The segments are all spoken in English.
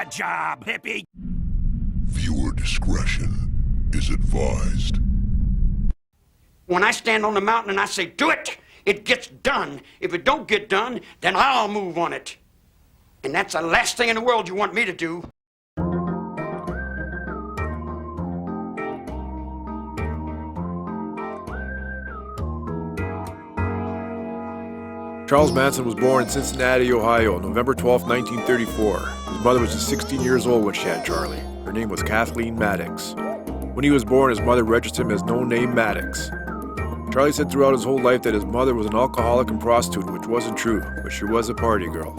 a job, hippie! Viewer discretion is advised. When I stand on the mountain and I say, do it, it gets done. If it don't get done, then I'll move on it. And that's the last thing in the world you want me to do. Charles Manson was born in Cincinnati, Ohio, November 12, 1934. His mother was just 16 years old when she had Charlie. Her name was Kathleen Maddox. When he was born, his mother registered him as no name Maddox. Charlie said throughout his whole life that his mother was an alcoholic and prostitute, which wasn't true, but she was a party girl.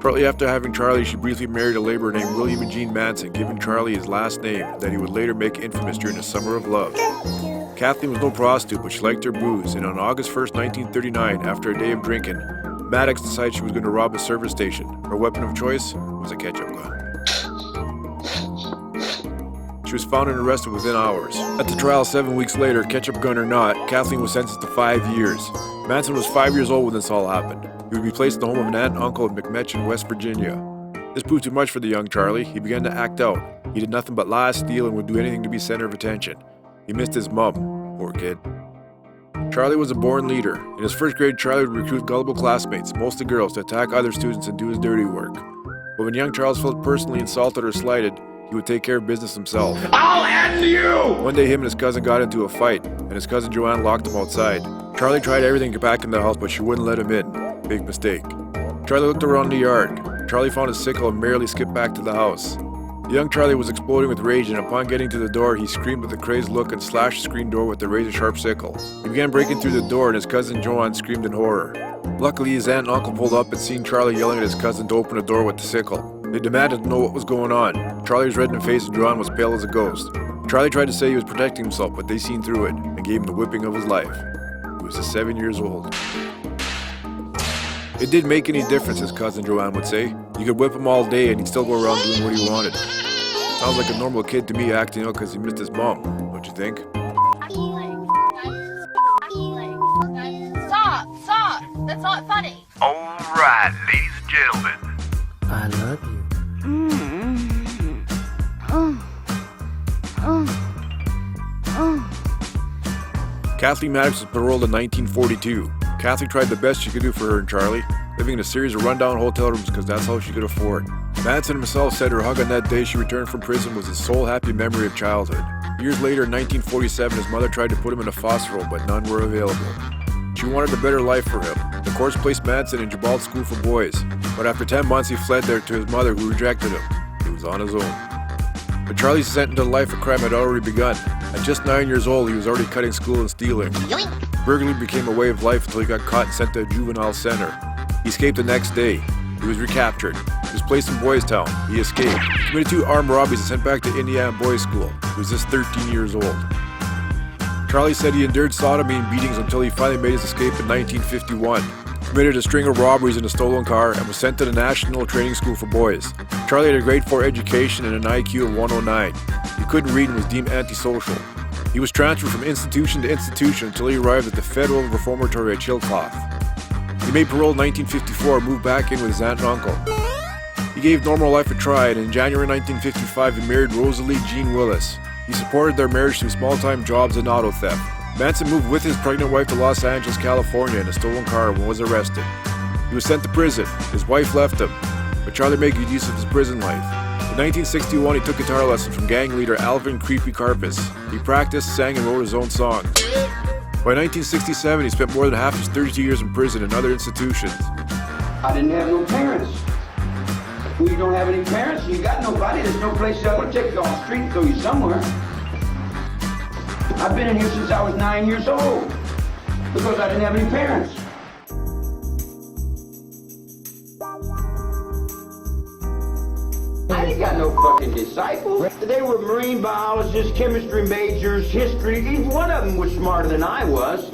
Shortly after having Charlie, she briefly married a laborer named William Eugene Manson, giving Charlie his last name that he would later make infamous during the Summer of Love. Kathleen was no prostitute, but she liked her booze, and on August 1st, 1939, after a day of drinking, Maddox decided she was going to rob a service station. Her weapon of choice was a ketchup gun. She was found and arrested within hours. At the trial 7 weeks later, ketchup gun or not, Kathleen was sentenced to 5 years. Manson was 5 years old when this all happened. He would be placed in the home of an aunt and uncle in McMetchen, West Virginia. This proved too much for the young Charlie. He began to act out. He did nothing but lie, steal, and would do anything to be center of attention. He missed his mom. Poor kid. Charlie was a born leader. In his first grade, Charlie would recruit gullible classmates, mostly girls, to attack other students and do his dirty work. But when young Charles felt personally insulted or slighted, he would take care of business himself. I'll end you! One day, him and his cousin got into a fight, and his cousin Joanne locked him outside. Charlie tried everything to get back in the house, but she wouldn't let him in. Big mistake. Charlie looked around the yard. Charlie found his sickle and merrily skipped back to the house. The young Charlie was exploding with rage, and upon getting to the door, he screamed with a crazed look and slashed the screen door with the razor-sharp sickle. He began breaking through the door, and his cousin Joanne screamed in horror. Luckily, his aunt and uncle pulled up and seen Charlie yelling at his cousin to open the door with the sickle. They demanded to know what was going on. Charlie was red in the face and Joanne was pale as a ghost. Charlie tried to say he was protecting himself, but they seen through it and gave him the whipping of his life. He was just 7 years old. It didn't make any difference, his cousin Joanne would say. You could whip him all day and he'd still go around doing what he wanted. Sounds like a normal kid to me, acting out because he missed his mom, don't you think? Stop! That's not funny. All right, ladies and gentlemen. I love you. Kathleen Maddox was paroled in 1942. Kathleen tried the best she could do for her and Charlie, living in a series of rundown hotel rooms because that's all she could afford. Manson himself said her hug on that day she returned from prison was his sole happy memory of childhood. Years later, in 1947, his mother tried to put him in a foster home, but none were available. She wanted a better life for him. The courts placed Manson in Jabal School for Boys, but after 10 months he fled there to his mother, who rejected him. He was on his own. But Charlie's sentence to life of crime had already begun. At just 9 years old, he was already cutting school and stealing. Burglary became a way of life until he got caught and sent to a juvenile center. He escaped the next day. He was recaptured. He was placed in Boys Town. He escaped. He committed 2 armed robberies and sent back to Indiana Boys School. He was just 13 years old. Charlie said he endured sodomy and beatings until he finally made his escape in 1951. He committed a string of robberies in a stolen car and was sent to the National Training School for Boys. Charlie had a grade 4 education and an IQ of 109. He couldn't read and was deemed antisocial. He was transferred from institution to institution until he arrived at the Federal Reformatory at Chillicothe. He made parole in 1954 and moved back in with his aunt and uncle. He gave normal life a try, and in January 1955 he married Rosalie Jean Willis. He supported their marriage through small-time jobs and auto theft. Manson moved with his pregnant wife to Los Angeles, California in a stolen car and was arrested. He was sent to prison. His wife left him, but Charlie made good use of his prison life. In 1961, he took guitar lessons from gang leader Alvin Creepy Carpus. He practiced, sang, and wrote his own songs. By 1967, he spent more than half his 32 years in prison and other institutions. I didn't have no parents. When you don't have any parents, you got nobody. There's no place that will take you off the street and throw you somewhere. I've been in here since I was 9 years old because I didn't have any parents. I ain't got no fucking disciples. They were marine biologists, chemistry majors, history. Each one of them was smarter than I was.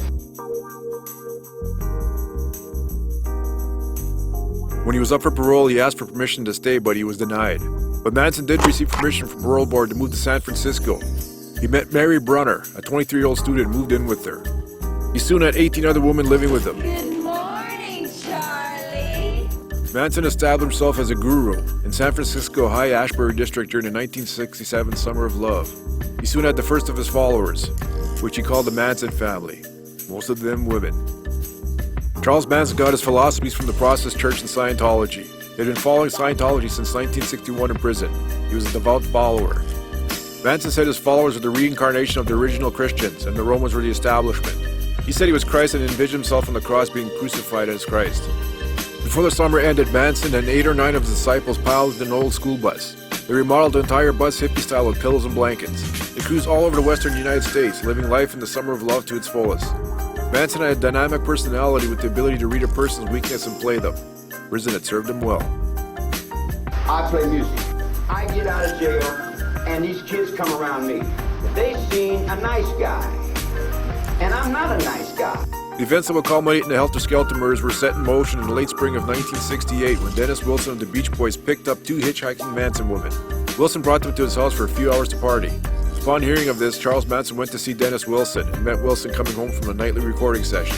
When he was up for parole, he asked for permission to stay, but he was denied. But Manson did receive permission from parole board to move to San Francisco. He met Mary Brunner, a 23-year-old student, and moved in with her. He soon had 18 other women living with him. Good morning, Charlie. Manson established himself as a guru in San Francisco High Ashbury District during the 1967 Summer of Love. He soon had the first of his followers, which he called the Manson family, most of them women. Charles Manson got his philosophies from the Process Church and Scientology. He had been following Scientology since 1961 in prison. He was a devout follower. Manson said his followers were the reincarnation of the original Christians and the Romans were the establishment. He said he was Christ and envisioned himself on the cross being crucified as Christ. Before the summer ended, Manson and 8 or 9 of his disciples piloted an old school bus. They remodeled the entire bus hippie style with pillows and blankets. They cruised all over the western United States, living life in the summer of love to its fullest. Manson had a dynamic personality with the ability to read a person's weakness and play them. Prison had served him well. I play music. I get out of jail, and these kids come around me. They seen a nice guy, and I'm not a nice guy. The events that would culminate in the Helter Skelter murders were set in motion in the late spring of 1968 when Dennis Wilson of the Beach Boys picked up 2 hitchhiking Manson women. Wilson brought them to his house for a few hours to party. Upon hearing of this, Charles Manson went to see Dennis Wilson and met Wilson coming home from a nightly recording session.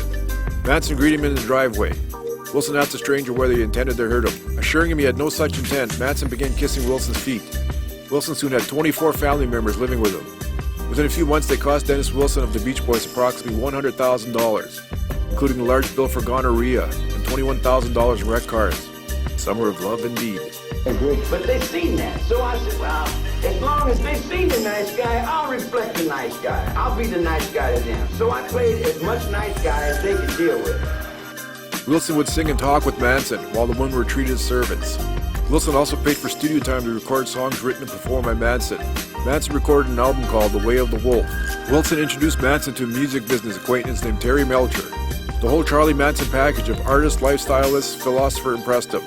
Manson greeted him in the driveway. Wilson asked the stranger whether he intended to hurt him. Assuring him he had no such intent, Manson began kissing Wilson's feet. Wilson soon had 24 family members living with him. Within a few months, they cost Dennis Wilson of the Beach Boys approximately $100,000, including a large bill for gonorrhea and $21,000 in wrecked cars. Summer of love indeed. But they seen that, so I said, well, as long as they seen the nice guy, I'll reflect the nice guy. I'll be the nice guy to them. So I played as much nice guy as they could deal with. Wilson would sing and talk with Manson while the women were treated as servants. Wilson also paid for studio time to record songs written and performed by Manson. Manson recorded an album called The Way of the Wolf. Wilson introduced Manson to a music business acquaintance named Terry Melcher. The whole Charlie Manson package of artist, lifestylist, philosopher impressed him.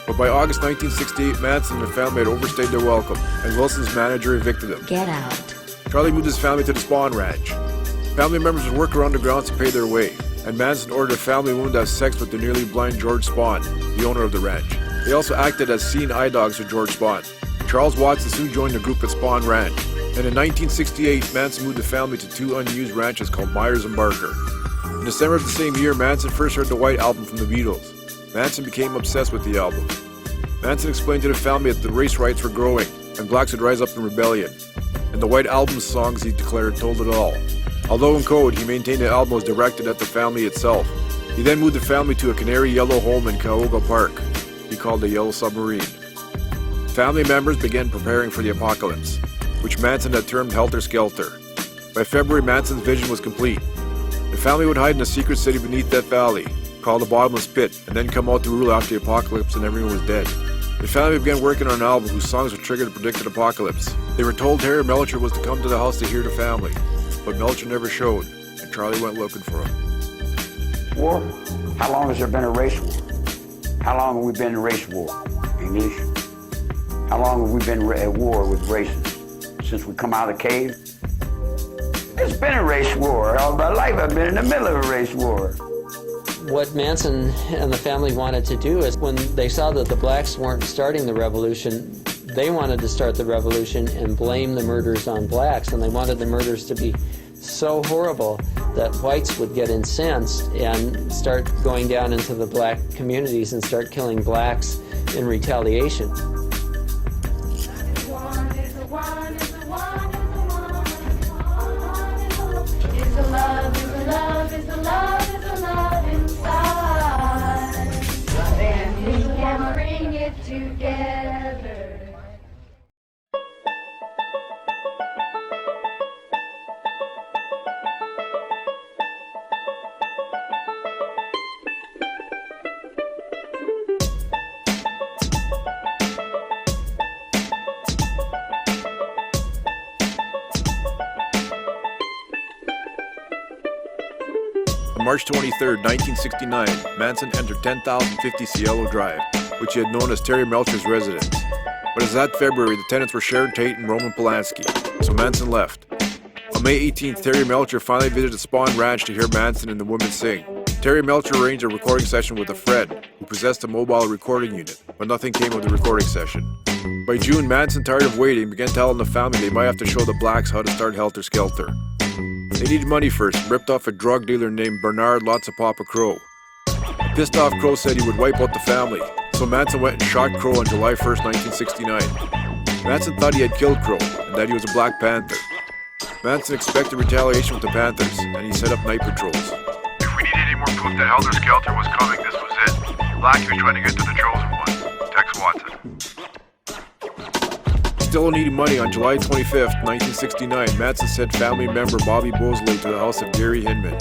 But by August 1968, Manson and the family had overstayed their welcome, and Wilson's manager evicted him. Get out. Charlie moved his family to the Spawn Ranch. Family members would work around the grounds to pay their way, and Manson ordered a family woman to have sex with the nearly blind George Spawn, the owner of the ranch. They also acted as seeing eye dogs for George Spawn. Charles Watson soon joined the group at Spawn Ranch, and in 1968, Manson moved the family to 2 unused ranches called Myers and Barker. In December of the same year, Manson first heard the White Album from the Beatles. Manson became obsessed with the album. Manson explained to the family that the race riots were growing, and blacks would rise up in rebellion. And the White Album's songs, he declared, told it all. Although in code, he maintained the album was directed at the family itself. He then moved the family to a canary yellow home in Cahoga Park, he called the Yellow Submarine. Family members began preparing for the apocalypse, which Manson had termed Helter Skelter. By February, Manson's vision was complete. The family would hide in a secret city beneath Death Valley, called the Bottomless Pit, and then come out to rule after the apocalypse and everyone was dead. The family began working on an album whose songs would trigger the predicted apocalypse. They were told Terry Melcher was to come to the house to hear the family, but Melcher never showed, and Charlie went looking for him. War? How long has there been a race war? How long have we been in race war? English? How long have we been at war with races? Since we come out of the cave? It's been a race war. All my life I've been in the middle of a race war. What Manson and the family wanted to do is when they saw that the blacks weren't starting the revolution, they wanted to start the revolution and blame the murders on blacks, and they wanted the murders to be so horrible that whites would get incensed and start going down into the black communities and start killing blacks in retaliation. On March 23, 1969, Manson entered 10,050 Cielo Drive, which he had known as Terry Melcher's residence. But as that February, the tenants were Sharon Tate and Roman Polanski, so Manson left. On May 18th, Terry Melcher finally visited Spawn Ranch to hear Manson and the women sing. Terry Melcher arranged a recording session with a friend who possessed a mobile recording unit, but nothing came of the recording session. By June, Manson, tired of waiting, began telling the family they might have to show the blacks how to start Helter Skelter. They needed money first, ripped off a drug dealer named Bernard Lots of Papa Crow. The pissed off Crow said he would wipe out the family. So Manson went and shot Crow on July 1st, 1969. Manson thought he had killed Crow and that he was a Black Panther. Manson expected retaliation with the Panthers, and he set up night patrols. If we needed any more proof that Helter Skelter was coming, this was it. Blackie was trying to get to the chosen one, Tex Watson. Still needing money, on July 25th, 1969, Manson sent family member Bobby Bosley to the house of Gary Hinman.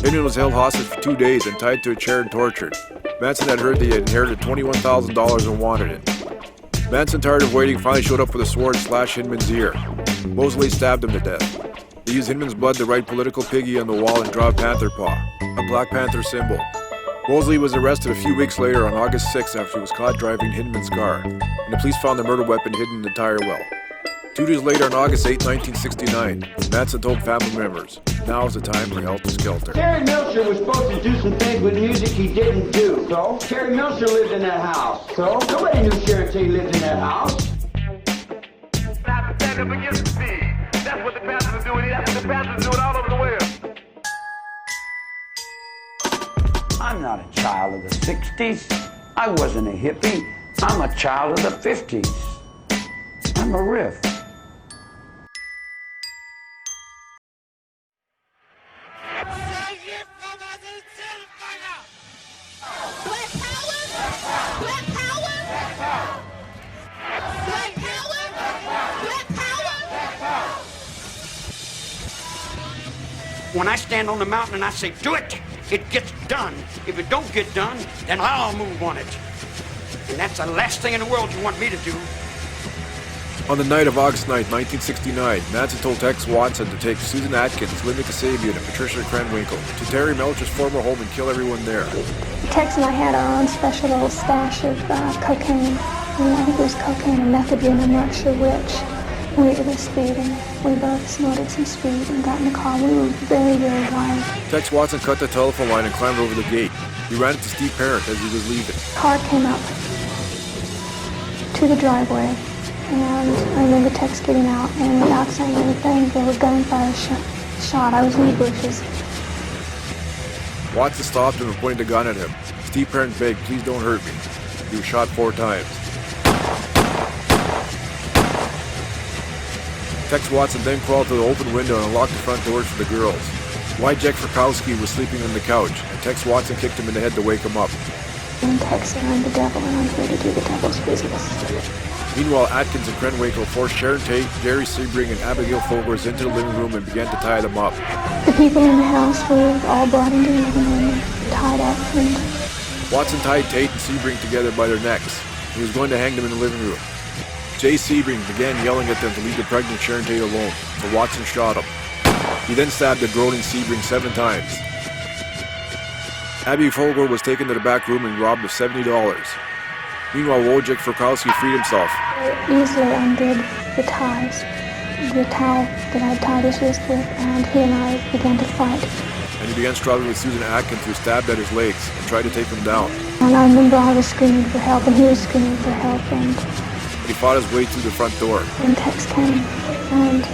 Hinman was held hostage for 2 days and tied to a chair and tortured. Manson had heard that he had inherited $21,000 and wanted it. Manson, tired of waiting, finally showed up with a sword and slashed Hinman's ear. Mosley stabbed him to death. He used Hinman's blood to write political piggy on the wall and draw a panther paw, a Black Panther symbol. Mosley was arrested a few weeks later on August 6th after he was caught driving Hinman's car, and the police found the murder weapon hidden in the tire well. 2 days later, on August 8, 1969, Manson told family members, "Now is the time for Helter Skelter." Terry Melcher was supposed to do some things with music he didn't do. So Terry Melcher lived in that house. So nobody knew Sharon Tate lived in that house. Stand up against the speed. That's what the Panthers are doing. That's what the Panthers are doing all over the world. I'm not a child of the 60s. I wasn't a hippie. I'm a child of the 50s. I'm a riff. When I stand on the mountain and I say, do it, it gets done. If it don't get done, then I'll move on it. And that's the last thing in the world you want me to do. On the night of August 9, 1969, Manson told Tex Watson to take Susan Atkins, Linda Kasabian, and Patricia Krenwinkel to Terry Melcher's former home and kill everyone there. Tex and I had our own special little stash of cocaine. I think it was cocaine and methadone, I'm not sure which. We were speeding. We both snorted some speed and got in the car. We were very, very wild. Tex Watson cut the telephone line and climbed over the gate. He ran into Steve Parent as he was leaving. The car came up to the driveway, and I remember Tex getting out, and without saying anything, there was gunfire shot. I was in the bushes. Watson stopped him and pointed a gun at him. Steve Parent begged, "Please don't hurt me." He was shot 4 times. Tex Watson then crawled to the open window and unlocked the front doors for the girls. Wojciech Frykowski was sleeping on the couch, and Tex Watson kicked him in the head to wake him up. And Tex said, "I'm the devil, and I'm here to do the devil's business." Meanwhile, Atkins and Krenwinkel forced Sharon Tate, Jerry Sebring, and Abigail Folger into the living room and began to tie them up. The people in the house were all brought into the living room and tied up. And Watson tied Tate and Sebring together by their necks. He was going to hang them in the living room. Jay Sebring began yelling at them to leave the pregnant Sharon Tate alone, so Watson shot him. He then stabbed the groaning Sebring 7 times. Abby Folger was taken to the back room and robbed of $70. Meanwhile, Wojciech Frykowski freed himself. I easily undid the ties, the towel that I tied his wrist with, and he and I began to fight. And he began struggling with Susan Atkins, who stabbed at his legs and tried to take him down. And I remember I was screaming for help, and he was screaming for help, and He fought his way through the front door. Tex came and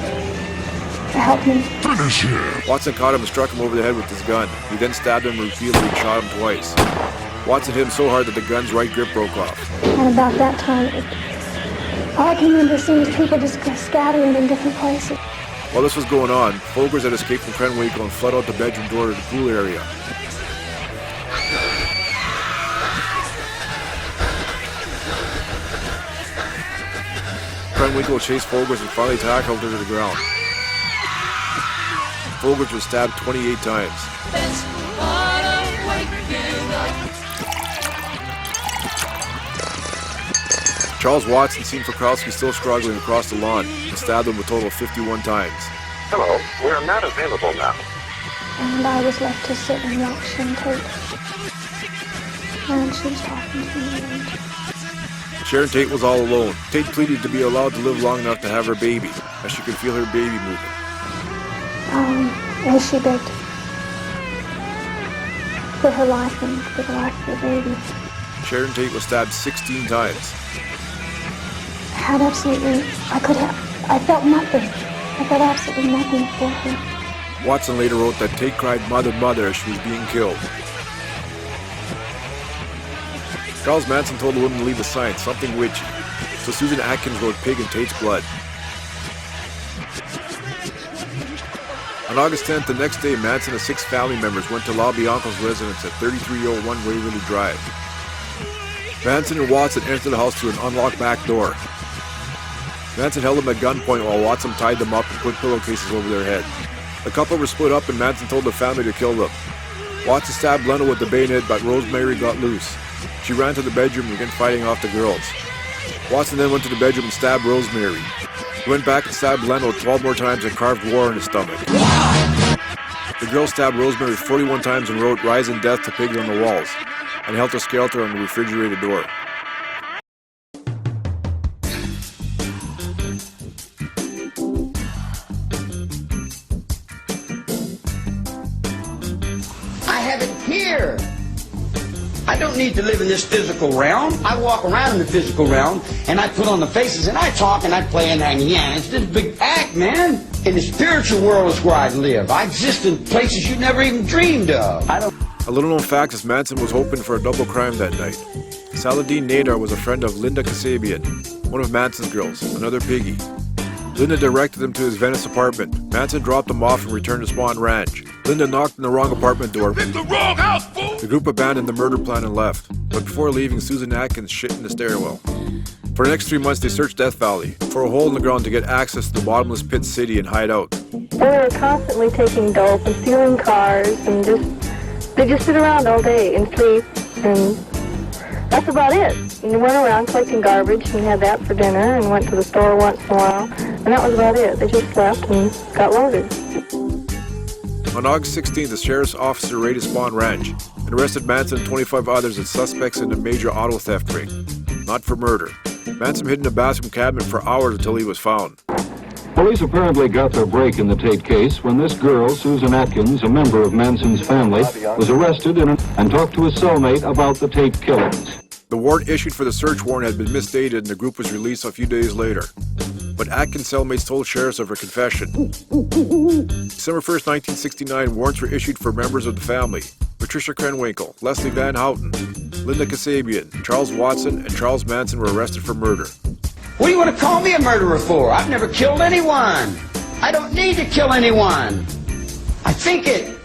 helped me. Finish him! Watson caught him and struck him over the head with his gun. He then stabbed him repeatedly and shot him twice. Watson hit him so hard that the gun's right grip broke off. And about that time, all I can remember seeing is people just scattering in different places. While this was going on, Folgers had escaped from Krenwinkel and fled out the bedroom door to the pool area. Krenwinkel chased Folgers and finally tackled her to the ground. Folgers was stabbed 28 times. Charles Watson seen Frykowski still struggling across the lawn and stabbed him a total of 51 times. Hello, we're not available now. And I was left to sit and watch Sharon Tate. And she was talking to me. And Sharon Tate was all alone. Tate pleaded to be allowed to live long enough to have her baby, as she could feel her baby moving. as she begged for her life and for the life of the baby. Sharon Tate was stabbed 16 times. I felt nothing. I felt absolutely nothing for her. Watson later wrote that Tate cried "Mother, Mother" as she was being killed. Charles Manson told the woman to leave a sign, something witchy, so Susan Atkins wrote pig in Tate's blood. On August 10th, the next day, Manson and 6 family members went to LaBianca's residence at 3301 Waverly Drive. Manson and Watson entered the house through an unlocked back door. Manson held them at gunpoint while Watson tied them up and put pillowcases over their head. The couple were split up and Manson told the family to kill them. Watson stabbed Leno with the bayonet, but Rosemary got loose. She ran to the bedroom and began fighting off the girls. Watson then went to the bedroom and stabbed Rosemary. He went back and stabbed Leno 12 more times and carved war in his stomach. The girl stabbed Rosemary 41 times and wrote "Rise in Death to Pigs" on the walls, and Helter Skelter on the refrigerator door. I have it here. I don't need to live in this physical realm. I walk around in the physical realm, and I put on the faces, and I talk, and I play, and it's this big act, man. In the spiritual world is where I live. I exist in places you never even dreamed of. A little known fact is Manson was hoping for a double crime that night. Saladin Nadar was a friend of Linda Kasabian, one of Manson's girls, another piggy. Linda directed him to his Venice apartment. Manson dropped him off and returned to Swan Ranch. Linda knocked on the wrong apartment door. In the wrong house, fool! The group abandoned the murder plan and left, but before leaving, Susan Atkins shit in the stairwell. For the next 3 months, they searched Death Valley for a hole in the ground to get access to the bottomless pit city and hide out. They were constantly taking dope and stealing cars and they just sit around all day and sleep, and that's about it. And we went around collecting garbage and had that for dinner and went to the store once in a while, and that was about it. They just slept and got loaded. On August 16th, the sheriff's officer raided Spawn Ranch and arrested Manson and 25 others as suspects in a major auto theft ring, not for murder. Manson hid in a bathroom cabinet for hours until he was found. Police apparently got their break in the Tate case when this girl, Susan Atkins, a member of Manson's family, was arrested and talked to a cellmate about the Tate killings. The warrant issued for the search warrant had been misdated and the group was released a few days later. But Atkins' cellmates told sheriffs of her confession. December 1st, 1969, warrants were issued for members of the family: Patricia Krenwinkel, Leslie Van Houten, Linda Kasabian, Charles Watson, and Charles Manson were arrested for murder. What do you want to call me a murderer for? I've never killed anyone. I don't need to kill anyone. I think it.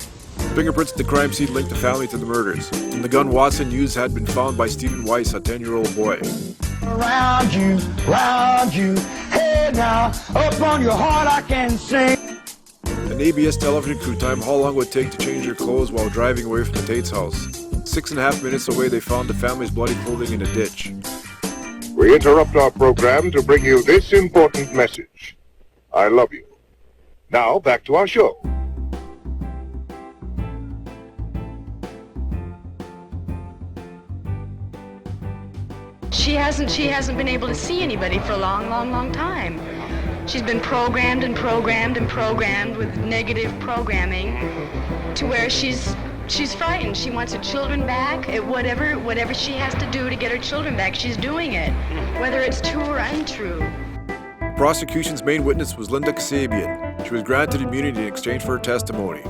Fingerprints at the crime scene linked the family to the murders, and the gun Watson used had been found by Stephen Weiss, a 10-year-old boy. Round you, hey now, up on your heart I can sing. An ABS television crew timed how long it would take to change their clothes while driving away from the Tate's house. 6.5 minutes away, they found the family's bloody clothing in a ditch. We interrupt our program to bring you this important message. I love you. Now, back to our show. She hasn't been able to see anybody for a long time. She's been programmed with negative programming to where she's frightened. She wants her children back. Whatever she has to do to get her children back, she's doing it, whether it's true or untrue. The prosecution's main witness was Linda Kasabian. She was granted immunity in exchange for her testimony.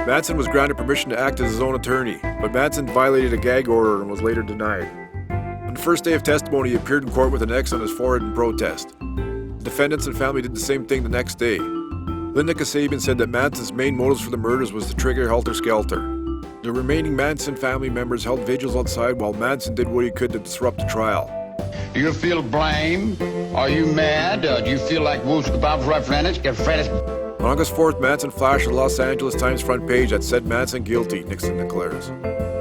Manson was granted permission to act as his own attorney, but Manson violated a gag order and was later denied. On the first day of testimony, he appeared in court with an X on his forehead in protest. The defendants and family did the same thing the next day. Linda Kasabian said that Manson's main motives for the murders was to trigger Helter Skelter. The remaining Manson family members held vigils outside while Manson did what he could to disrupt the trial. Do you feel blame? Are you mad? Do you feel like Wojciech Frykowski? On August 4th, Manson flashed the Los Angeles Times front page that said Manson guilty, Nixon declares.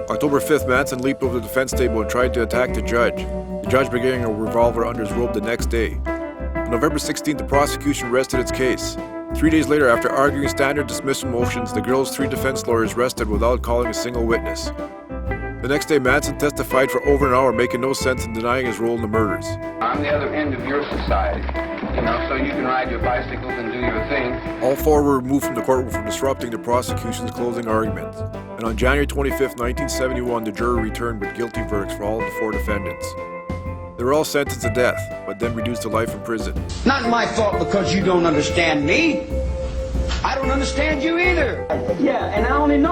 October 5th, Manson leaped over the defense table and tried to attack the judge. The judge began a revolver under his robe the next day. On November 16th, the prosecution rested its case. 3 days later, after arguing standard dismissal motions, the girl's 3 defense lawyers rested without calling a single witness. The next day, Manson testified for over an hour, making no sense in denying his role in the murders. I'm the other end of your society, so you can ride your bicycles and do your thing. All 4 were removed from the courtroom for disrupting the prosecution's closing argument. And on January 25th, 1971, the jury returned with guilty verdicts for all of the 4 defendants. They were all sentenced to death, but then reduced to life in prison. Not my fault because you don't understand me. I don't understand you either. Yeah, and I only knew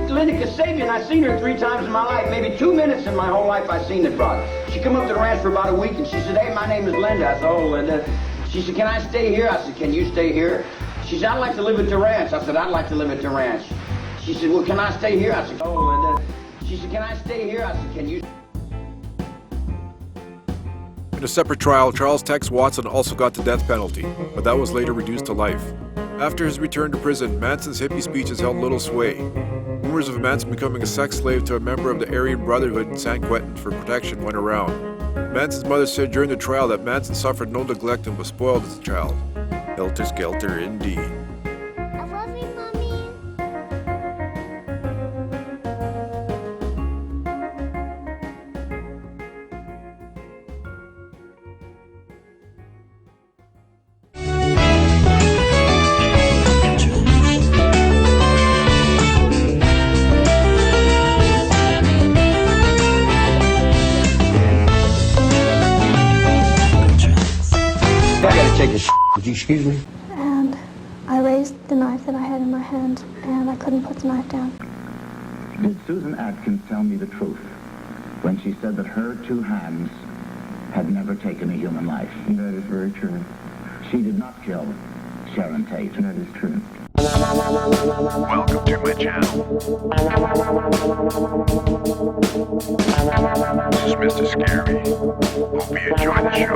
Linda Kasabian. I've seen her 3 times in my life, maybe 2 minutes in my whole life I've seen the broad. She come up to the ranch for about a week and she said, hey, my name is Linda. I said, oh, Linda. She said, can I stay here? I said, can you stay here? She said, I'd like to live at the ranch. I said, I'd like to live at the ranch. She said, well, can I stay here? I said, oh, Linda. She said, can I stay here? I said, can you? In a separate trial, Charles Tex Watson also got the death penalty, but that was later reduced to life. After his return to prison, Manson's hippie speeches held little sway. Rumors of Manson becoming a sex slave to a member of the Aryan Brotherhood in San Quentin for protection went around. Manson's mother said during the trial that Manson suffered no neglect and was spoiled as a child. Helter Skelter indeed. I love you, Mommy. I gotta take a shit. Would you excuse me? And I raised the knife that I had in my hand, and I couldn't put the knife down. Did Susan Atkins tell me the truth when she said that her 2 hands had never taken a human life? That is very true. She did not kill Sharon Tate. That is true. Welcome to my channel. This is Mr. Scary. Hope you enjoy the show.